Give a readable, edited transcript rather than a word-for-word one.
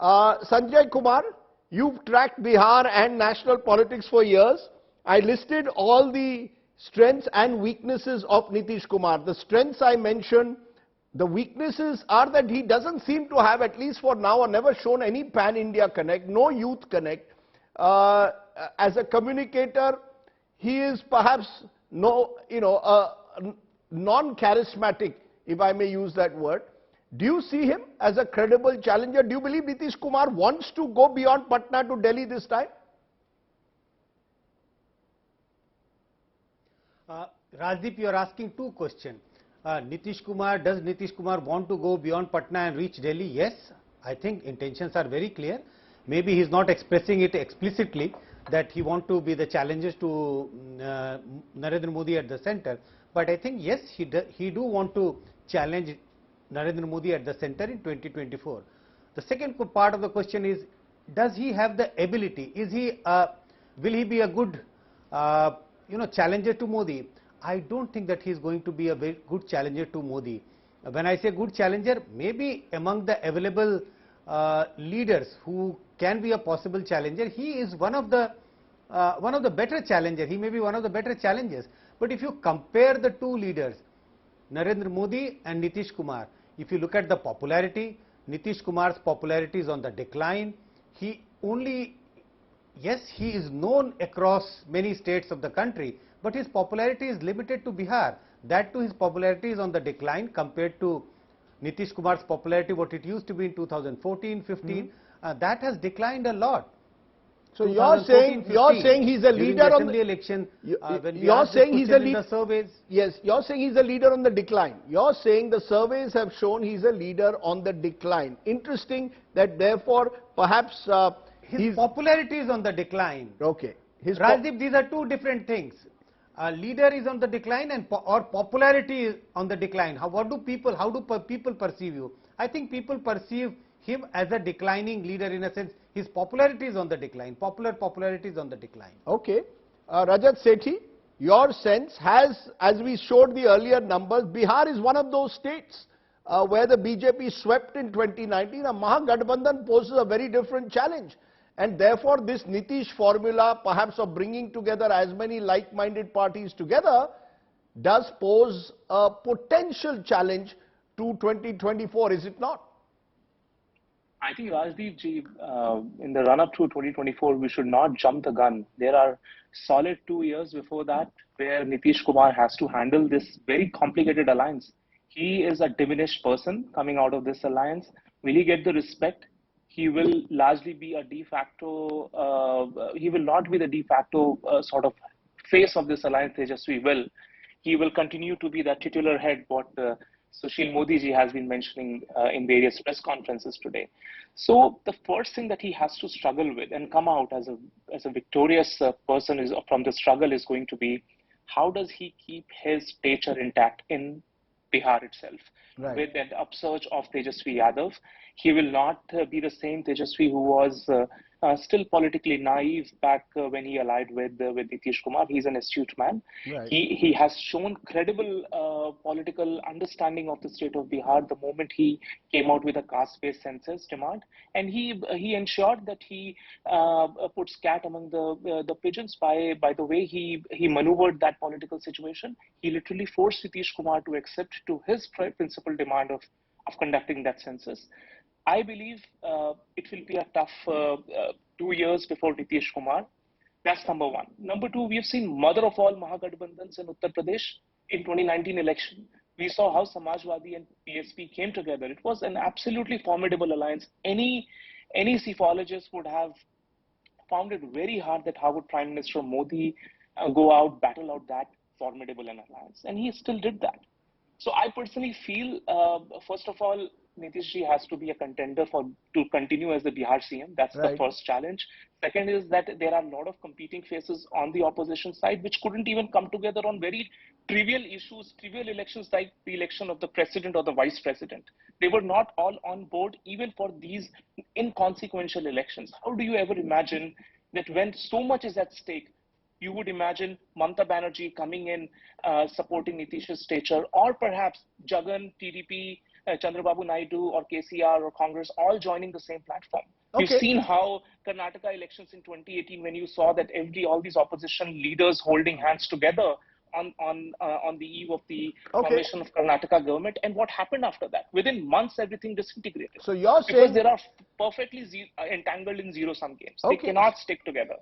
Sanjay Kumar, you've tracked Bihar and national politics for years. I listed all the strengths and weaknesses of Nitish Kumar. The strengths I mentioned, the weaknesses are that he doesn't seem to have, at least for now, or never shown any pan-India connect, no youth connect. As a communicator, he is perhaps non-charismatic, if I may use that word. Do you see him as a credible challenger? Do you believe Nitish Kumar wants to go beyond Patna to Delhi this time? Rajdeep, you are asking two questions. Does Nitish Kumar want to go beyond Patna and reach Delhi? Yes, I think intentions are very clear. Maybe he is not expressing it explicitly that he wants to be the challenger to Narendra Modi at the center. But I think yes, he do want to challenge Narendra Modi at the center in 2024. The second part of the question is, does he have the ability? Will he be a good challenger to Modi? I don't think that he is going to be a very good challenger to Modi. When I say good challenger, maybe among the available leaders who can be a possible challenger, he is one of the better challengers. He may be one of the better challengers. But if you compare the two leaders, Narendra Modi and Nitish Kumar, if you look at the popularity, Nitish Kumar's popularity is on the decline. Yes, he is known across many states of the country, but his popularity is limited to Bihar. That too, his popularity is on the decline compared to Nitish Kumar's popularity, what it used to be in 2014-15. That has declined a lot. So you're saying he's a leader on the election. You're saying he's a leader. Yes, you're saying he's a leader on the decline. You're saying the surveys have shown he's a leader on the decline. Interesting that therefore perhaps his popularity is on the decline. Okay. Rajdeep, these are two different things. A leader is on the decline or popularity is on the decline. How do people perceive you? I think people perceive him as a declining leader in a sense. His popularity is on the decline. Popularity is on the decline. Okay. Rajat Sethi, your sense as we showed the earlier numbers, Bihar is one of those states where the BJP swept in 2019. A Mahagathbandhan poses a very different challenge. And therefore, this Nitish formula, perhaps of bringing together as many like-minded parties together, does pose a potential challenge to 2024, is it not? I think, Rajdeep ji, in the run-up to 2024, we should not jump the gun. There are solid 2 years before that where Nitish Kumar has to handle this very complicated alliance. He is a diminished person coming out of this alliance. Will he get the respect? He will largely be a de facto, he will not be the de facto sort of face of this alliance, Tejashwi will. He will continue to be that titular head, what Sushil Modi ji has been mentioning in various press conferences today. So the first thing that he has to struggle with and come out as a victorious person from the struggle is going to be, how does he keep his stature intact in Bihar itself? Right. With that upsurge of Tejashwi Yadav, he will not be the same Tejashwi who was still politically naive back when he allied with Nitish Kumar. He's an astute man. Right. He has shown credible political understanding of the state of Bihar the moment he came out with a caste-based census demand, and he ensured that he puts cat among the pigeons by the way he maneuvered that political situation. He literally forced Nitish Kumar to accept to his principal demand of conducting that census. I believe it will be a tough 2 years before Nitish Kumar. That's number one. Number two, we have seen mother of all Mahagathbandhans in Uttar Pradesh in 2019 election. We saw how Samajwadi and PSP came together. It was an absolutely formidable alliance. Any psephologist would have found it very hard that how would Prime Minister Modi go out, battle out that formidable an alliance. And he still did that. So I personally feel, first of all, Nitish ji has to be a contender to continue as the Bihar CM. That's right. The first challenge. Second is that there are a lot of competing faces on the opposition side which couldn't even come together on very trivial issues, trivial elections like the election of the president or the vice president. They were not all on board even for these inconsequential elections. How do you ever imagine that when so much is at stake, you would imagine Mamata Banerjee coming in, supporting Nitish's stature, or perhaps Jagan, TDP, Chandrababu Naidu or KCR or Congress all joining the same platform. We've Okay. seen how Karnataka elections in 2018, when you saw that all these opposition leaders holding hands together on the eve of the Okay. formation of Karnataka government, and what happened after that? Within months, everything disintegrated. So you're because saying, they are perfectly entangled in zero-sum games. Okay. They cannot stick together.